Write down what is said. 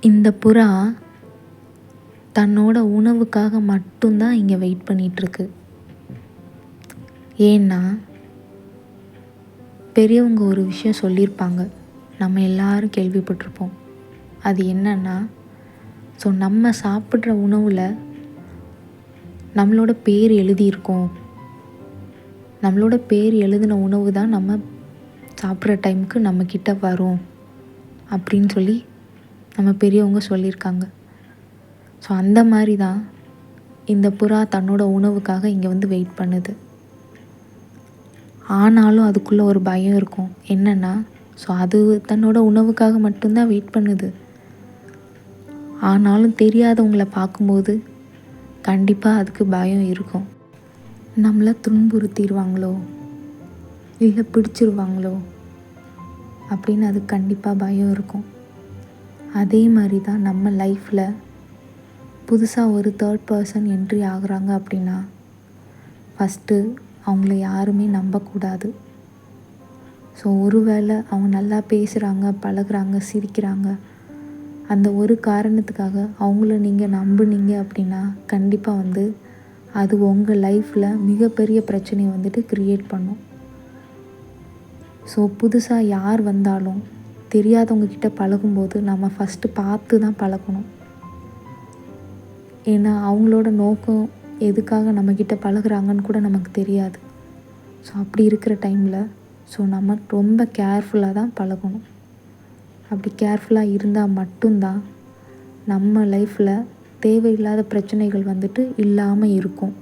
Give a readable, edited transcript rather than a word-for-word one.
இந்த புறா தன்னோட உணவுக்காக மட்டும்தான் இங்கே வெயிட் பண்ணிகிட்ருக்கு. ஏன்னா பெரியவங்க ஒரு விஷயம் சொல்லியிருப்பாங்க, நம்ம எல்லாரும் கேள்விப்பட்டிருப்போம். அது என்னன்னா, நம்ம சாப்பிட்ற உணவில் நம்மளோட பேர் எழுதியிருக்கோம். நம்மளோட பேர் எழுதின உணவு தான் நம்ம சாப்பிட்ற டைமுக்கு நம்மக்கிட்ட வரும் அப்படின்னு சொல்லி நம்ம பெரியவங்க சொல்லியிருக்காங்க. அந்த மாதிரி தான் இந்த புறா தன்னோட உணவுக்காக இங்கே வந்து வெயிட் பண்ணுது. ஆனாலும் அதுக்குள்ளே ஒரு பயம் இருக்கும். என்னென்னா, அது தன்னோட உணவுக்காக மட்டும்தான் வெயிட் பண்ணுது. ஆனாலும் தெரியாதவங்கள பார்க்கும்போது கண்டிப்பாக அதுக்கு பயம் இருக்கும். நம்மளை துன்புறுத்திடுவாங்களோ இல்லை பிடிச்சிருவாங்களோ அப்படின்னு அது கண்டிப்பாக பயம் இருக்கும். அதே மாதிரி தான் நம்ம லைஃப்பில் புதுசாக ஒரு தேர்ட் பர்சன் என்ட்ரி ஆகுறாங்க அப்படின்னா ஃபஸ்ட்டு அவங்கள யாருமே நம்பக்கூடாது. ஒருவேளை அவங்க நல்லா பேசுகிறாங்க, பழகுறாங்க, சிரிக்கிறாங்க, அந்த ஒரு காரணத்துக்காக அவங்கள நீங்கள் நம்புனீங்க அப்படின்னா கண்டிப்பாக வந்து அது உங்கள் லைஃப்பில் மிகப்பெரிய பிரச்சனையை வந்துட்டு க்ரியேட் பண்ணும். புதுசாக யார் வந்தாலும் தெரியாதவங்கக்கிட்ட பழகும்போது நம்ம ஃபஸ்ட்டு பார்த்து தான் பழகணும். ஏன்னா அவங்களோட நோக்கம் எதுக்காக நம்மக்கிட்ட பழகுறாங்கன்னு கூட நமக்கு தெரியாது. அப்படி இருக்கிற டைமில் நம்ம ரொம்ப கேர்ஃபுல்லாக தான் பழகணும். அப்படி கேர்ஃபுல்லாக இருந்தால் மட்டும்தான் நம்ம லைஃப்பில் தேவையில்லாத பிரச்சனைகள் வந்துட்டு இல்லாமல் இருக்கும்.